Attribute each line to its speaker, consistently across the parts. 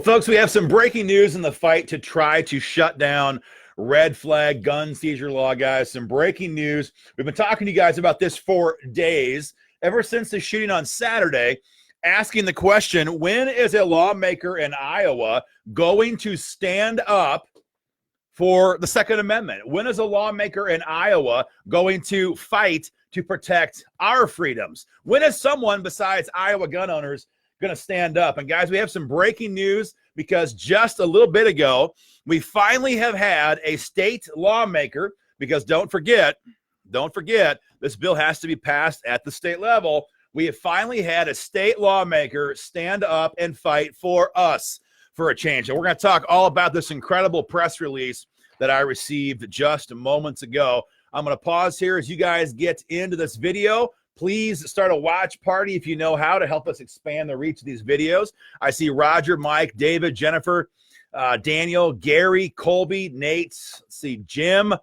Speaker 1: Folks, we have some breaking news in the fight to try to shut down red flag gun seizure law, guys. Some breaking news. We've been talking to you guys about this for days, ever since the shooting on Saturday, asking the question, when is a lawmaker in Iowa going to stand up for the Second Amendment? When is a lawmaker in Iowa going to fight to protect our freedoms? When is someone besides Iowa gun owners going to stand up? And guys, we have some breaking news, because just a little bit ago, we finally have had a state lawmaker, because don't forget, this bill has to be passed at the state level. We have finally had a state lawmaker stand up and fight for us for a change. And we're going to talk all about this incredible press release that I received just moments ago. I'm going to pause here as you guys get into this video. Please start a watch party if you know how, to help us expand the reach of these videos. I see Roger, Mike, David, Jennifer, Daniel, Gary, Colby, Nate, let's see, Jim. A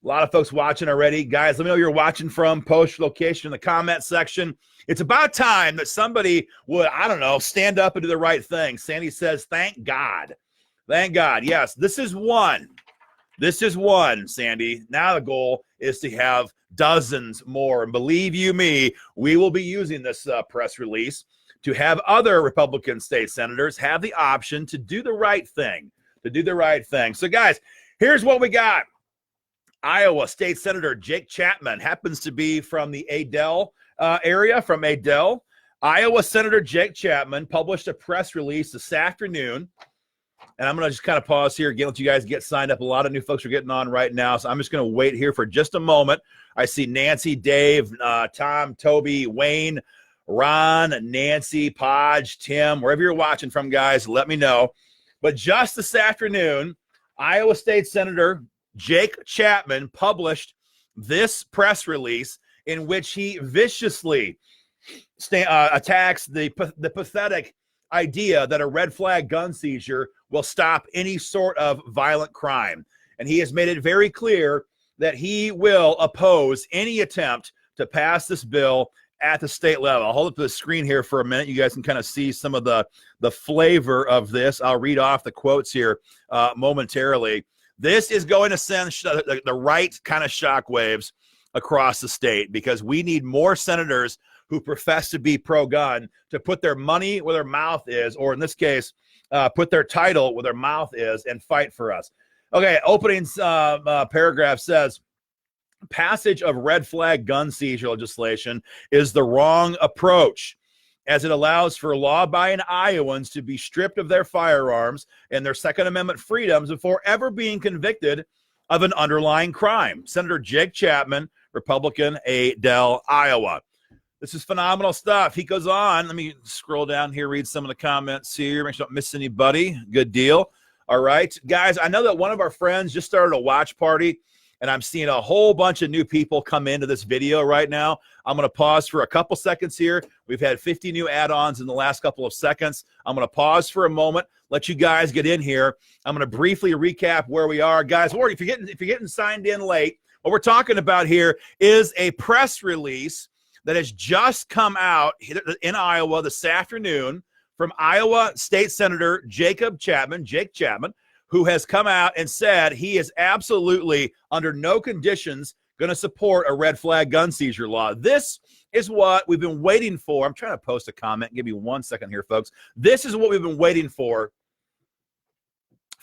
Speaker 1: lot of folks watching already. Guys, let me know where you're watching from. Post your location in the comment section. It's about time that somebody would, I don't know, stand up and do the right thing. Sandy says, thank God. Thank God. Yes, this is one. This is one, Sandy. Now the goal is to have dozens more. And believe you me, we will be using this press release to have other Republican state senators have the option to do the right thing, So, guys, here's what we got. Iowa State Senator Jake Chapman happens to be from the Adel area, from Adel. Iowa Senator Jake Chapman published a press release this afternoon. And I'm going to just kind of pause here again, let you guys get signed up. A lot of new folks are getting on right now, so I'm just going to wait here for just a moment. I see Nancy, Dave, Tom, Toby, Wayne, Ron, Nancy, Podge, Tim, wherever you're watching from, guys, let me know. But just this afternoon, Iowa State Senator Jake Chapman published this press release in which he viciously attacks the pathetic idea that a red flag gun seizure will stop any sort of violent crime. And he has made it very clear that he will oppose any attempt to pass this bill at the state level. I'll hold up the screen here for a minute. You guys can kind of see some of the flavor of this. I'll read off the quotes here momentarily. This is going to send the right kind of shockwaves across the state, because we need more senators who profess to be pro-gun to put their money where their mouth is, or in this case, put their title where their mouth is, and fight for us. Okay, opening paragraph says, passage of red flag gun seizure legislation is the wrong approach, as it allows for law-abiding Iowans to be stripped of their firearms and their Second Amendment freedoms before ever being convicted of an underlying crime. Senator Jake Chapman, Republican, Adel, Iowa. This is phenomenal stuff. He goes on. Let me scroll down here, read some of the comments here. Make sure I don't miss anybody. Good deal. All right. Guys, I know that one of our friends just started a watch party, and I'm seeing a whole bunch of new people come into this video right now. I'm going to pause for a couple seconds here. We've had 50 new add-ons in the last couple of seconds. I'm going to pause for a moment, let you guys get in here. I'm going to briefly recap where we are. Guys, or if you're getting signed in late, what we're talking about here is a press release that has just come out in Iowa this afternoon from Iowa State Senator Jake Chapman, who has come out and said he is absolutely under no conditions going to support a red flag gun seizure law. This is what we've been waiting for. I'm trying to post a comment. Give me 1 second here, folks. This is what we've been waiting for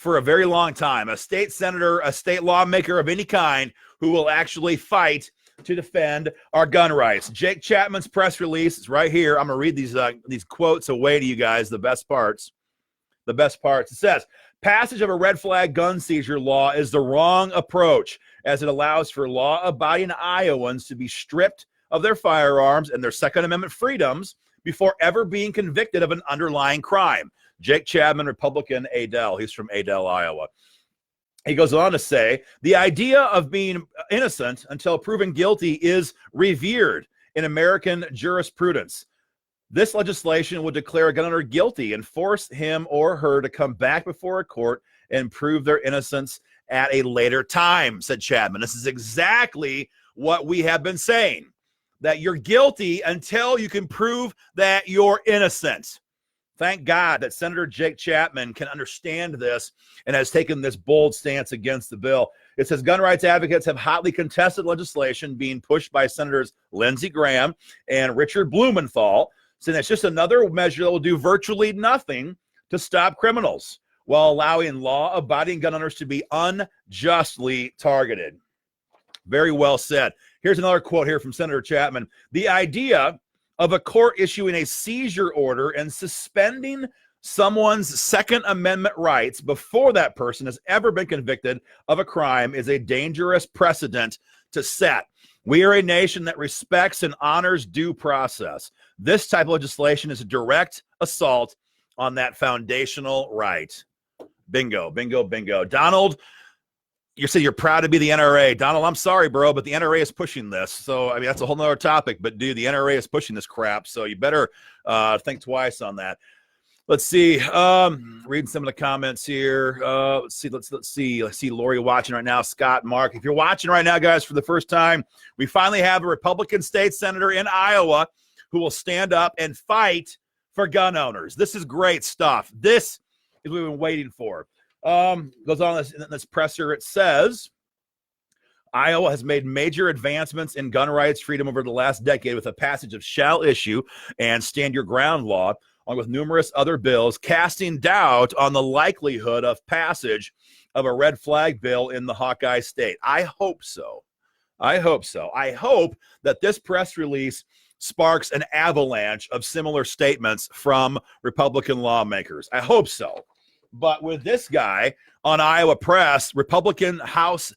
Speaker 1: a very long time. A state senator, a state lawmaker of any kind who will actually fight to defend our gun rights. Jake Chapman's press release is right here. I'm going to read these quotes away to you guys, the best parts. It says, passage of a red flag gun seizure law is the wrong approach, as it allows for law-abiding Iowans to be stripped of their firearms and their Second Amendment freedoms before ever being convicted of an underlying crime. Jake Chapman, Republican, Adel. He's from Adel, Iowa. He goes on to say, the idea of being innocent until proven guilty is revered in American jurisprudence. This legislation would declare a gun owner guilty and force him or her to come back before a court and prove their innocence at a later time, said Chapman. This is exactly what we have been saying, that you're guilty until you can prove that you're innocent. Thank God that Senator Jake Chapman can understand this and has taken this bold stance against the bill. It says gun rights advocates have hotly contested legislation being pushed by Senators Lindsey Graham and Richard Blumenthal, saying it's just another measure that will do virtually nothing to stop criminals while allowing law-abiding gun owners to be unjustly targeted. Very well said. Here's another quote here from Senator Chapman. The idea of a court issuing a seizure order and suspending someone's Second Amendment rights before that person has ever been convicted of a crime is a dangerous precedent to set. We are a nation that respects and honors due process. This type of legislation is a direct assault on that foundational right. Bingo, bingo, bingo. Donald, you say you're proud to be the NRA. Donald, I'm sorry, bro, but the NRA is pushing this. So, I mean, that's a whole nother topic. But, dude, the NRA is pushing this crap. So you better think twice on that. Let's see. Reading some of the comments here. Let's see. I see Lori watching right now. Scott, Mark. If you're watching right now, guys, for the first time, we finally have a Republican state senator in Iowa who will stand up and fight for gun owners. This is great stuff. This is what we've been waiting for. Goes on in this presser. It says, Iowa has made major advancements in gun rights freedom over the last decade with the passage of shall issue and stand your ground law, along with numerous other bills, casting doubt on the likelihood of passage of a red flag bill in the Hawkeye state. I hope so. I hope so. I hope that this press release sparks an avalanche of similar statements from Republican lawmakers. I hope so. But with this guy on Iowa Press, Republican House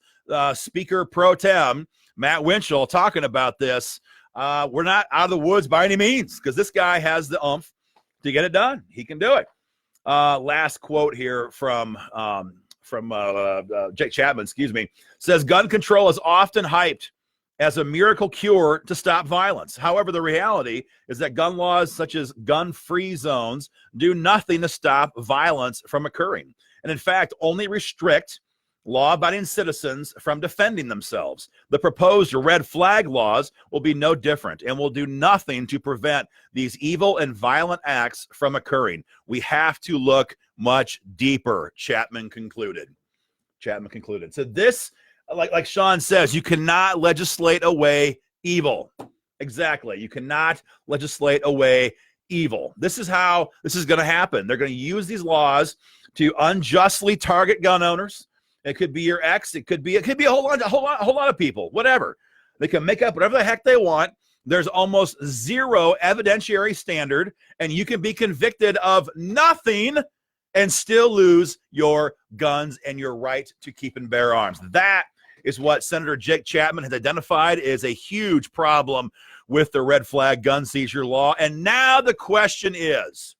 Speaker 1: Speaker Pro Tem, Matt Winchell, talking about this, we're not out of the woods by any means, because this guy has the oomph to get it done. He can do it. Last quote here from Jake Chapman, says gun control is often hyped as a miracle cure to stop violence. However, the reality is that gun laws such as gun-free zones do nothing to stop violence from occurring, and in fact only restrict law-abiding citizens from defending themselves. The proposed red flag laws will be no different and will do nothing to prevent these evil and violent acts from occurring. We have to look much deeper, Chapman concluded. So this, like Sean says, you cannot legislate away evil. Exactly. You cannot legislate away evil. This is how this is going to happen. They're going to use these laws to unjustly target gun owners. It could be your ex. It could be a whole lot of people, whatever. They can make up whatever the heck they want. There's almost zero evidentiary standard, and you can be convicted of nothing and still lose your guns and your right to keep and bear arms. That is what Senator Jake Chapman has identified as a huge problem with the red flag gun seizure law. And now the question is,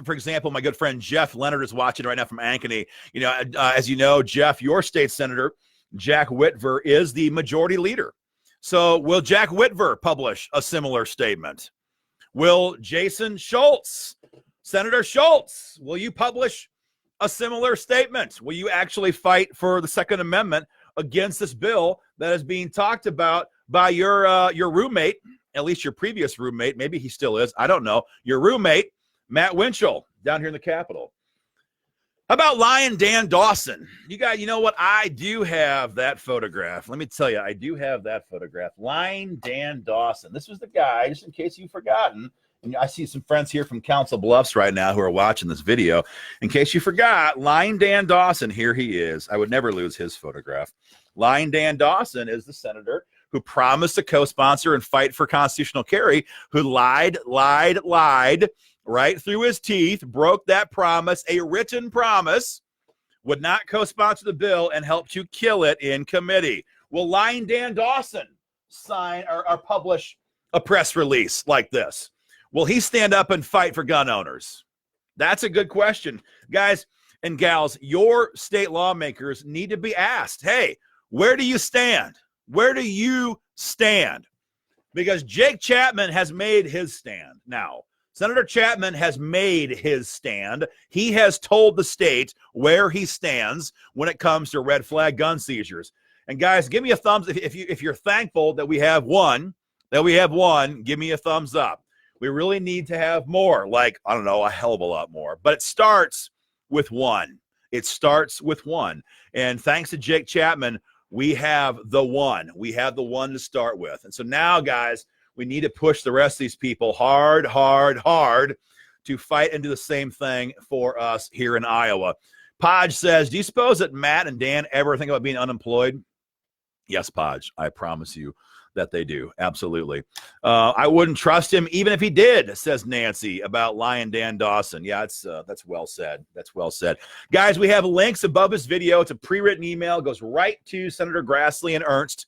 Speaker 1: for example, my good friend Jeff Leonard is watching right now from Ankeny. As you know, Jeff, your state senator, Jack Whitver, is the majority leader. So will Jack Whitver publish a similar statement? Will Jason Schultz, Senator Schultz, will you publish a similar statement? Will you actually fight for the Second Amendment against this bill that is being talked about by your roommate, at least your previous roommate? Maybe he still is. I don't know. Your roommate, Matt Winchell, down here in the Capitol. How about Lion Dan Dawson? You know what? I do have that photograph. Let me tell you, I do have that photograph. Lion Dan Dawson. This was the guy, just in case you've forgotten. And I see some friends here from Council Bluffs right now who are watching this video. In case you forgot, Lion Dan Dawson, here he is. I would never lose his photograph. Lion Dan Dawson is the senator who promised to co-sponsor and fight for constitutional carry, who lied right through his teeth, broke that promise, a written promise, would not co-sponsor the bill, and helped to kill it in committee. Will Lion Dan Dawson sign or publish a press release like this? Will he stand up and fight for gun owners? That's a good question. Guys and gals, your state lawmakers need to be asked, hey, where do you stand? Where do you stand? Because Jake Chapman has made his stand. Now, Senator Chapman has made his stand. He has told the state where he stands when it comes to red flag gun seizures. And guys, give me a thumbs if you're thankful that we have one. Give me a thumbs up. We really need to have more, like, I don't know, a hell of a lot more. But it starts with one. It starts with one. And thanks to Jake Chapman, we have the one. We have the one to start with. And so now, guys, we need to push the rest of these people hard, hard, hard to fight and do the same thing for us here in Iowa. Podge says, do you suppose that Matt and Dan ever think about being unemployed? Yes, Podge, I promise you that they do. Absolutely. I wouldn't trust him even if he did, says Nancy about Lion Dan Dawson. Yeah, that's well said. That's well said. Guys, we have links above this video. It's a pre-written email. It goes right to Senator Grassley and Ernst.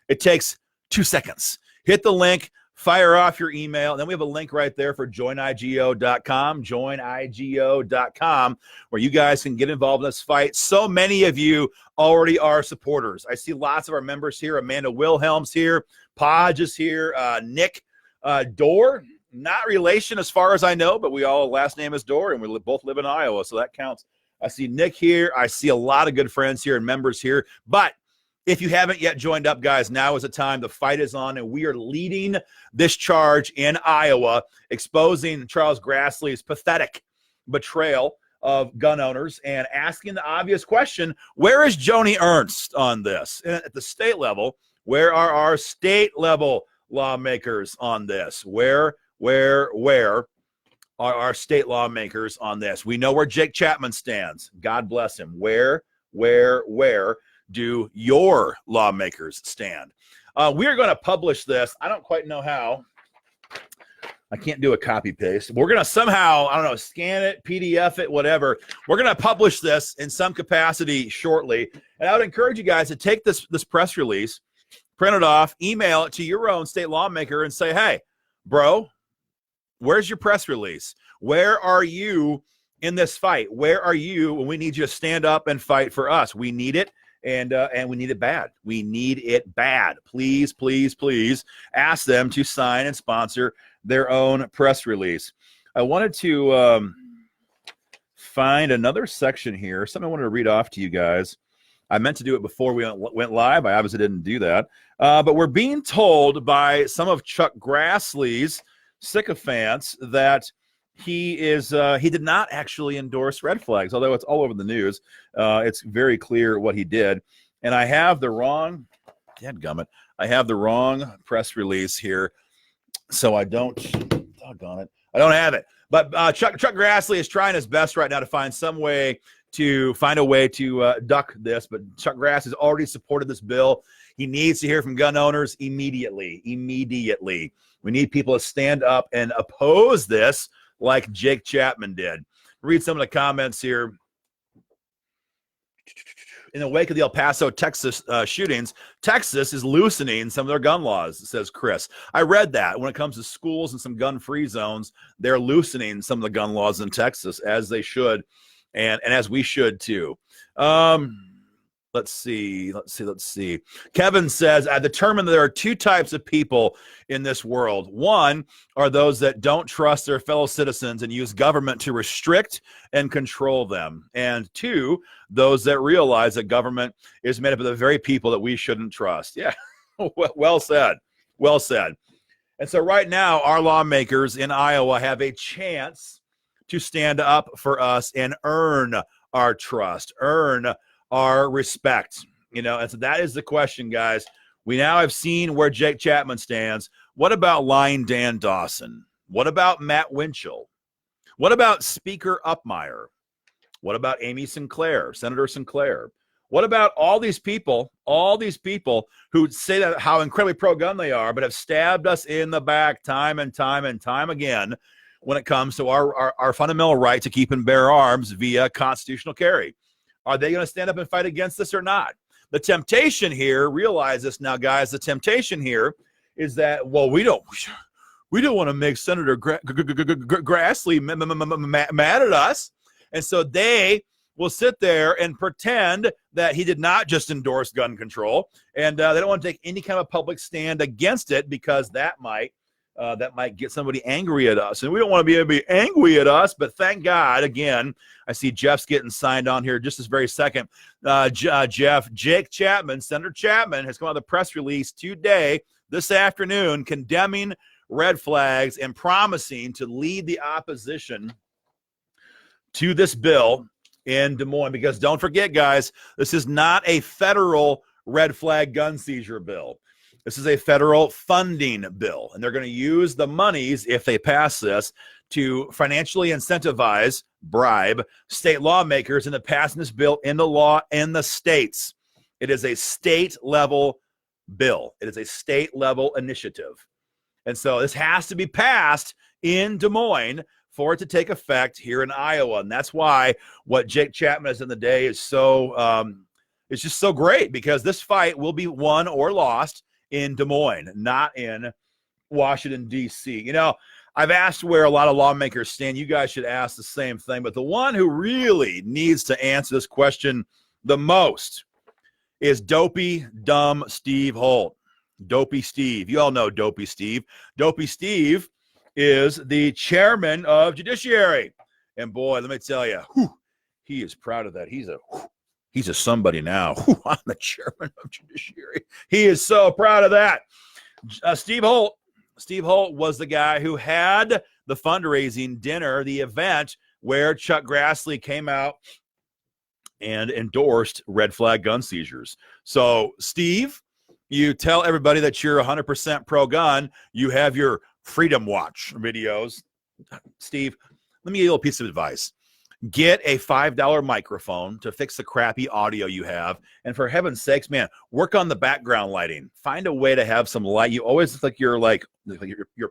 Speaker 1: It takes 2 seconds. Hit the link, fire off your email. And then we have a link right there for joinigo.com, joinigo.com, where you guys can get involved in this fight. So many of you already are supporters. I see lots of our members here. Amanda Wilhelm's here. Podge is here. Nick Dorr, not relation as far as I know, but we all last name is Dorr, and we both live in Iowa, so that counts. I see Nick here. I see a lot of good friends here and members here. But if you haven't yet joined up, guys, now is the time. The fight is on, and we are leading this charge in Iowa, exposing Charles Grassley's pathetic betrayal of gun owners and asking the obvious question, where is Joni Ernst on this? And at the state level, where are our state level lawmakers on this? Where are our state lawmakers on this? We know where Jake Chapman stands. God bless him. Where do your lawmakers stand? We are going to publish this. I don't quite know how. I can't do a copy paste. We're going to somehow, I don't know, scan it, PDF it, whatever. We're going to publish this in some capacity shortly. And I would encourage you guys to take this press release, print it off, email it to your own state lawmaker and say, hey, bro, where's your press release? Where are you in this fight? Where are you when we need you to stand up and fight for us? We need it. And we need it bad. We need it bad. Please, please, please ask them to sign and sponsor their own press release. I wanted to find another section here, something I wanted to read off to you guys. I meant to do it before we went live. I obviously didn't do that. But we're being told by some of Chuck Grassley's sycophants that he did not actually endorse red flags, although it's all over the news. It's very clear what he did. And I have the wrong, dadgummit, I have the wrong press release here. So I don't, doggone it, I don't have it. But Chuck Grassley is trying his best right now to find a way to duck this. But Chuck Grassley has already supported this bill. He needs to hear from gun owners immediately. We need people to stand up and oppose this like Jake Chapman did. Read some of the comments here. In the wake of the El Paso, Texas shootings, Texas is loosening some of their gun laws, says Chris. I read that. When it comes to schools and some gun-free zones, they're loosening some of the gun laws in Texas, as they should, and as we should too. Let's see. Kevin says, I determined that there are two types of people in this world. One are those that don't trust their fellow citizens and use government to restrict and control them. And two, those that realize that government is made up of the very people that we shouldn't trust. Yeah, well said. Well said. And so right now, our lawmakers in Iowa have a chance to stand up for us and earn our trust, earn our respect, and so that is the question, guys. We now have seen where Jake Chapman stands. What about Lion Dan Dawson? What about Matt Winchell? What about Speaker Upmeyer? What about Amy Sinclair, Senator Sinclair? What about all these people who say that how incredibly pro-gun they are, but have stabbed us in the back time and time and time again when it comes to our fundamental right to keep and bear arms via constitutional carry? Are they going to stand up and fight against this or not? The temptation here, realize this now, guys, the temptation here is that, well, we don't want to make Senator Grassley mad at us. And so they will sit there and pretend that he did not just endorse gun control, and they don't want to take any kind of public stand against it because that might get somebody angry at us. And we don't want to be able to be angry at us, but thank God, again, I see Jeff's getting signed on here just this very second. Jeff, Jake Chapman, Senator Chapman has come out with a press release today, this afternoon, condemning red flags and promising to lead the opposition to this bill in Des Moines. Because don't forget, guys, this is not a federal red flag gun seizure bill. This is a federal funding bill, and they're going to use the monies, if they pass this, to financially incentivize, bribe state lawmakers into passing this bill into law in the states. It is a state-level bill. It is a state-level initiative. And so this has to be passed in Des Moines for it to take effect here in Iowa. And that's why what Jake Chapman has done today is so, it's just so great, because this fight will be won or lost in Des Moines, not in Washington, D.C. You know, I've asked where a lot of lawmakers stand. You guys should ask the same thing. But the one who really needs to answer this question the most is dopey, dumb Steve Holt. Dopey Steve. You all know Dopey Steve. Dopey Steve is the chairman of Judiciary. And boy, let me tell you, he is proud of that. He's a somebody now. I'm the chairman of Judiciary. He is so proud of that. Steve Holt was the guy who had the fundraising dinner, the event where Chuck Grassley came out and endorsed red flag gun seizures. So, Steve, you tell everybody that you're 100% pro-gun. You have your Freedom Watch videos. Steve, let me give you a little piece of advice. Get a $5 microphone to fix the crappy audio you have. And for heaven's sakes, man, work on the background lighting. Find a way to have some light. You always look like you're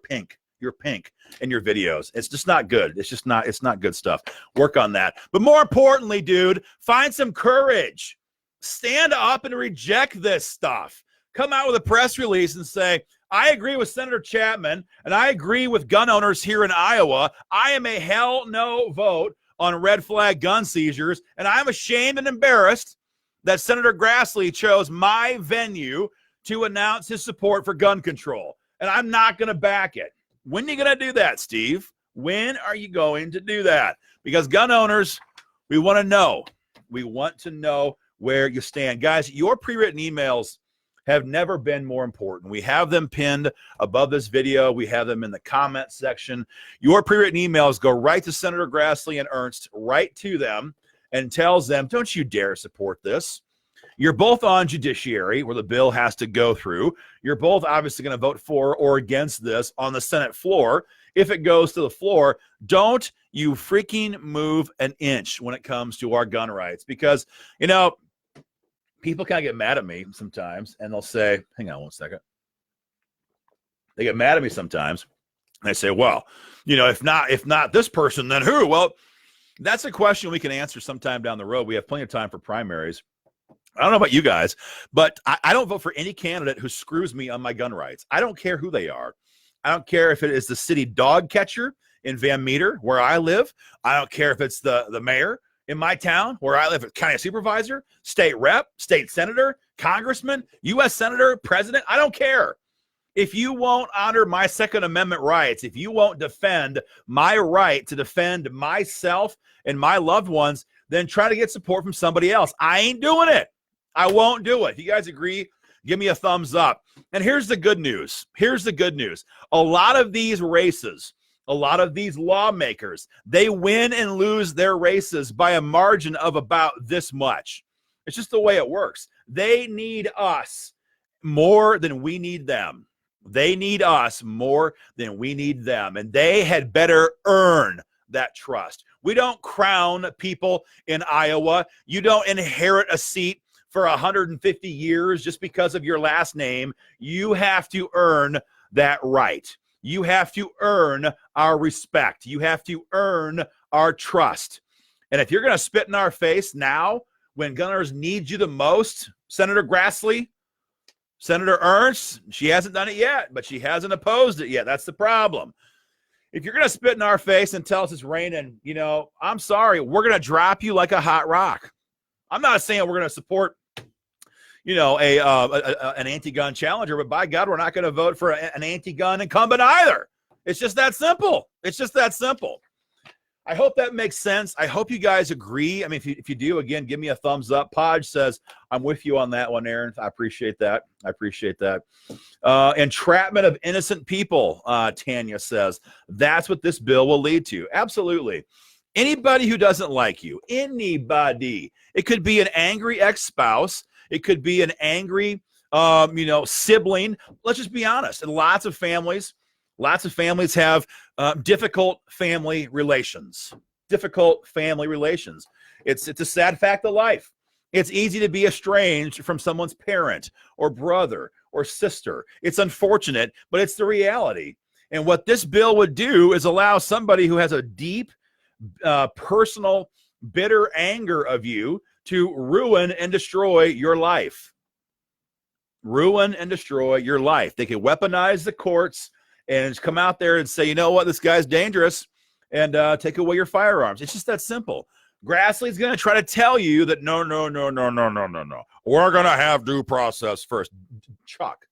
Speaker 1: pink. You're pink in your videos. It's just not good. It's not good stuff. Work on that. But more importantly, dude, find some courage. Stand up and reject this stuff. Come out with a press release and say, I agree with Senator Chapman, and I agree with gun owners here in Iowa. I am a hell no vote on red flag gun seizures, and I'm ashamed and embarrassed that Senator Grassley chose my venue to announce his support for gun control, and I'm not going to back it. When are you going to do that, Steve? When are you going to do that? Because gun owners, we want to know. We want to know where you stand. Guys, your pre-written emails have never been more important. We have them pinned above this video. We have them in the comment section. Your pre-written emails go right to Senator Grassley and Ernst, right to them, and tells them, don't you dare support this. You're both on Judiciary, where the bill has to go through. You're both obviously going to vote for or against this on the Senate floor. If it goes to the floor, don't you freaking move an inch when it comes to our gun rights. Because, you know, people kind of get mad at me sometimes, and they'll say, hang on one second. They get mad at me sometimes, and they say, well, you know, if not this person, then who? Well, that's a question we can answer sometime down the road. We have plenty of time for primaries. I don't know about you guys, but I don't vote for any candidate who screws me on my gun rights. I don't care who they are. I don't care if it is the city dog catcher in Van Meter, where I live. I don't care if it's the mayor in my town where I live, county supervisor, state rep, state senator, congressman, U.S. senator, president. I don't care. If you won't honor my Second Amendment rights, if you won't defend my right to defend myself and my loved ones, then try to get support from somebody else. I ain't doing it. I won't do it. If you guys agree, give me a thumbs up. And here's the good news. Here's the good news. A lot of these races, a lot of these lawmakers, they win and lose their races by a margin of about this much. It's just the way it works. They need us more than we need them. They need us more than we need them. And they had better earn that trust. We don't crown people in Iowa. You don't inherit a seat for 150 years just because of your last name. You have to earn that right. You have to earn our respect. You have to earn our trust. And if you're going to spit in our face now when gunners need you the most, Senator Grassley, Senator Ernst, she hasn't done it yet, but she hasn't opposed it yet. That's the problem. If you're going to spit in our face and tell us it's raining, you know, I'm sorry, we're going to drop you like a hot rock. I'm not saying we're going to support, you know, an anti-gun challenger, but by God, we're not going to vote for an anti-gun incumbent either. It's just that simple. It's just that simple. I hope that makes sense. I hope you guys agree. I mean, if you do, again, give me a thumbs up. Podge says, I'm with you on that one, Aaron. I appreciate that. Entrapment of innocent people, Tanya says. That's what this bill will lead to. Absolutely. Anybody who doesn't like you, anybody. It could be an angry ex-spouse. It could be an angry, sibling. Let's just be honest. And lots of families have difficult family relations. It's a sad fact of life. It's easy to be estranged from someone's parent or brother or sister. It's unfortunate, but it's the reality. And what this bill would do is allow somebody who has a deep, personal, bitter anger of you to ruin and destroy your life. They can weaponize the courts and come out there and say, you know what, this guy's dangerous, and take away your firearms. It's just that simple. Grassley's going to try to tell you that no. We're going to have due process first. Chuck,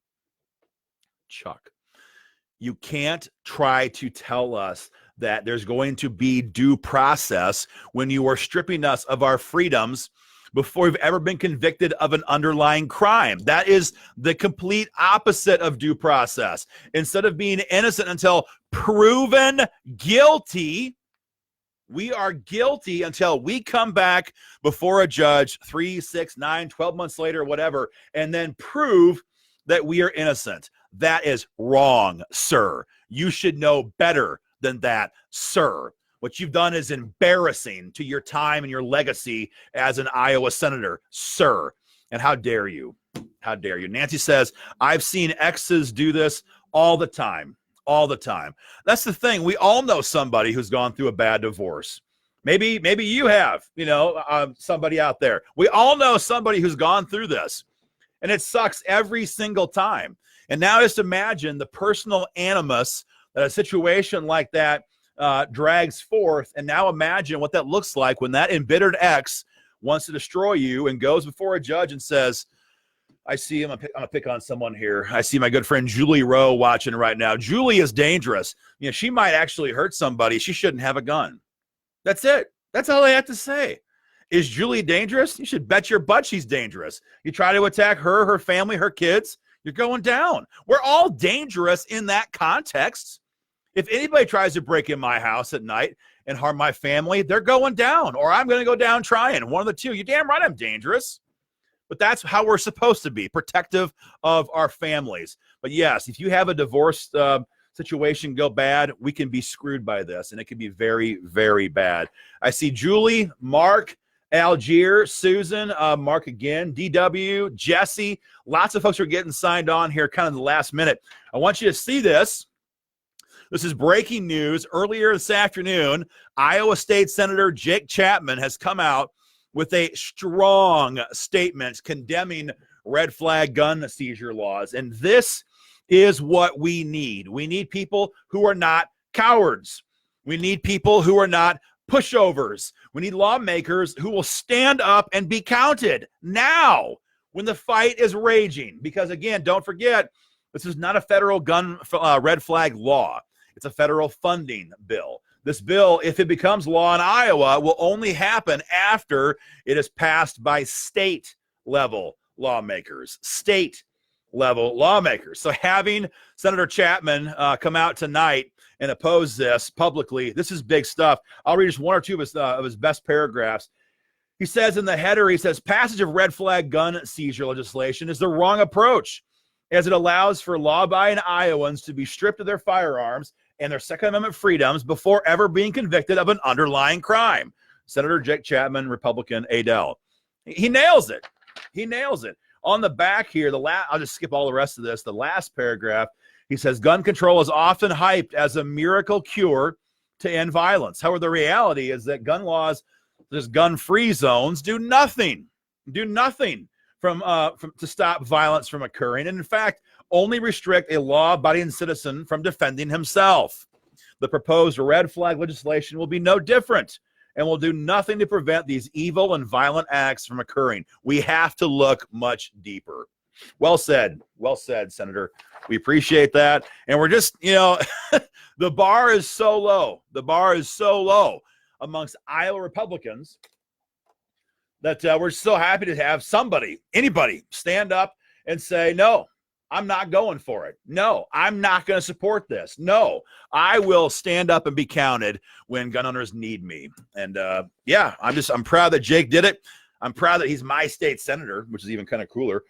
Speaker 1: you can't try to tell us that there's going to be due process when you are stripping us of our freedoms before we've ever been convicted of an underlying crime. That is the complete opposite of due process. Instead of being innocent until proven guilty, we are guilty until we come back before a judge 3, 6, 9, 12 months later, whatever, and then prove that we are innocent. That is wrong, sir. You should know better than that, sir. What you've done is embarrassing to your time and your legacy as an Iowa senator, sir. And how dare you? How dare you? Nancy says, I've seen exes do this all the time. That's the thing. We all know somebody who's gone through a bad divorce. Maybe you have, somebody out there. We all know somebody who's gone through this, and it sucks every single time. And now just imagine the personal animus that a situation like that drags forth, and now imagine what that looks like when that embittered ex wants to destroy you and goes before a judge and says, I see him. I'm going to pick on someone here. I see my good friend Julie Rowe watching right now. Julie is dangerous. She might actually hurt somebody. She shouldn't have a gun. That's it. That's all I have to say. Is Julie dangerous? You should bet your butt she's dangerous. You try to attack her, her family, her kids, you're going down. We're all dangerous in that context. If anybody tries to break in my house at night and harm my family, they're going down, or I'm going to go down trying. One of the two. You're damn right I'm dangerous. But that's how we're supposed to be, protective of our families. But yes, if you have a divorce situation go bad, we can be screwed by this, and it can be very, very bad. I see Julie, Mark, Algier, Susan, Mark again, DW, Jesse. Lots of folks are getting signed on here kind of the last minute. I want you to see this. This is breaking news. Earlier this afternoon, Iowa State Senator Jake Chapman has come out with a strong statement condemning red flag gun seizure laws. And this is what we need. We need people who are not cowards. We need people who are not pushovers. We need lawmakers who will stand up and be counted now when the fight is raging. Because again, don't forget, this is not a federal gun red flag law. It's a federal funding bill. This bill, if it becomes law in Iowa, will only happen after it is passed by state-level lawmakers. So having Senator Chapman come out tonight and oppose this publicly, this is big stuff. I'll read just one or two of his best paragraphs. He says in the header, he says, passage of red flag gun seizure legislation is the wrong approach, as it allows for law-abiding Iowans to be stripped of their firearms and their Second Amendment freedoms before ever being convicted of an underlying crime. Senator Jake Chapman, Republican, Adele. He nails it. On the back here, I'll just skip all the rest of this. The last paragraph, he says, gun control is often hyped as a miracle cure to end violence. However, the reality is that gun laws, there's gun-free zones, do nothing to stop violence from occurring, and in fact, only restrict a law-abiding citizen from defending himself. The proposed red flag legislation will be no different and will do nothing to prevent these evil and violent acts from occurring. We have to look much deeper. Well said, Senator. We appreciate that. And we're just, the bar is so low. amongst Iowa Republicans that we're so happy to have anybody stand up and say, no, I'm not going for it. No, I'm not going to support this. No, I will stand up and be counted when gun owners need me. And yeah, I'm proud that Jake did it. I'm proud that he's my state senator, which is even kind of cooler.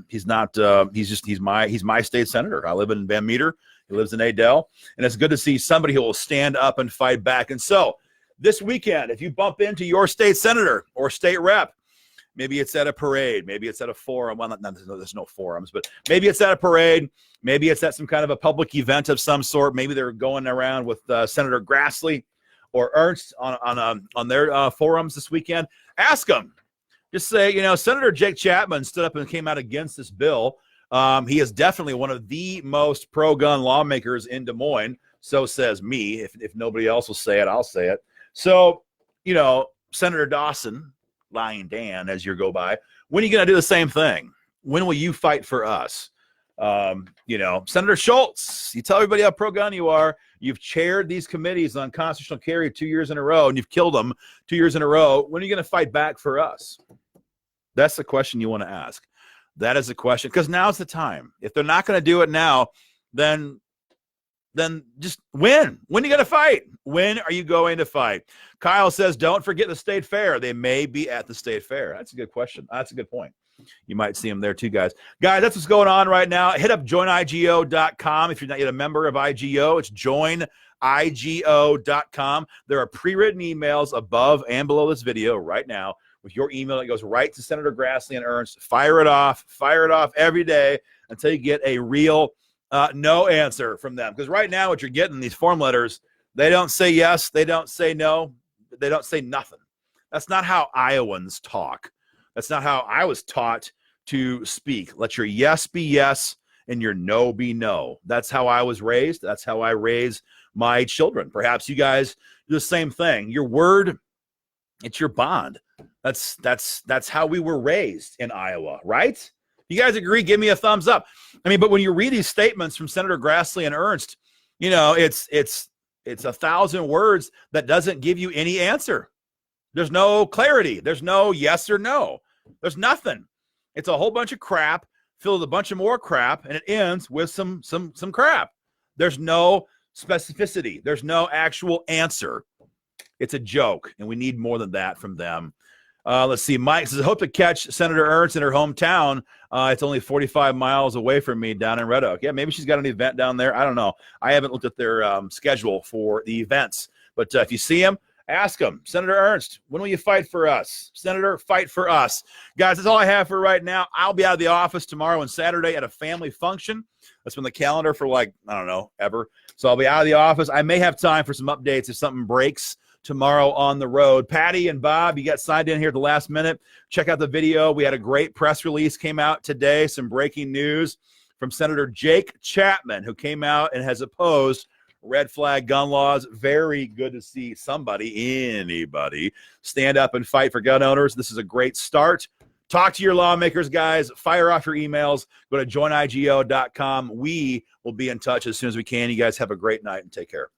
Speaker 1: He's not, he's my state senator. I live in Van Meter. He lives in Adel. And it's good to see somebody who will stand up and fight back. And so this weekend, if you bump into your state senator or state rep, maybe it's at a parade, maybe it's at a forum. Well, there's no forums, but maybe it's at a parade. Maybe it's at some kind of a public event of some sort. Maybe they're going around with Senator Grassley or Ernst on their forums this weekend. Ask them. Just say, Senator Jake Chapman stood up and came out against this bill. He is definitely one of the most pro-gun lawmakers in Des Moines. So says me. If nobody else will say it, I'll say it. So, Senator Dawson, Lying Dan, as you go by, when are you going to do the same thing? When will you fight for us? Senator Schultz, you tell everybody how pro-gun you are. You've chaired these committees on constitutional carry 2 years in a row, and you've killed them 2 years in a row. When are you going to fight back for us? That's the question you want to ask. That is the question, because now's the time. If they're not going to do it now, then just when? When are you going to fight? When are you going to fight? Kyle says, don't forget the state fair. They may be at the state fair. That's a good question. That's a good point. You might see them there too, guys. Guys, that's what's going on right now. Hit up joinigo.com. If you're not yet a member of IGO, it's joinigo.com. There are pre-written emails above and below this video right now with your email that goes right to Senator Grassley and Ernst. Fire it off every day until you get a real no answer from them. Because right now what you're getting, these form letters, they don't say yes, they don't say no, they don't say nothing. That's not how Iowans talk. That's not how I was taught to speak. Let your yes be yes and your no be no. That's how I was raised. That's how I raise my children. Perhaps you guys do the same thing. Your word, it's your bond. That's how we were raised in Iowa, right? You guys agree? Give me a thumbs up. But when you read these statements from Senator Grassley and Ernst, it's 1,000 words that doesn't give you any answer. There's no clarity. There's no yes or no. There's nothing. It's a whole bunch of crap filled with a bunch of more crap, and it ends with some crap. There's no specificity. There's no actual answer. It's a joke, and we need more than that from them. Let's see. Mike says, I hope to catch Senator Ernst in her hometown. It's only 45 miles away from me down in Red Oak. Yeah, maybe she's got an event down there. I don't know. I haven't looked at their schedule for the events. But if you see him, ask him. Senator Ernst, when will you fight for us? Senator, fight for us. Guys, that's all I have for right now. I'll be out of the office tomorrow and Saturday at a family function. That's been the calendar for ever. So I'll be out of the office. I may have time for some updates if something breaks tomorrow on the road. Patty and Bob, you got signed in here at the last minute. Check out the video. We had a great press release came out today. Some breaking news from Senator Jake Chapman, who came out and has opposed red flag gun laws. Very good to see anybody stand up and fight for gun owners. This is a great start. Talk to your lawmakers, guys. Fire off your emails. Go to joinigo.com. We will be in touch as soon as we can. You guys have a great night and take care.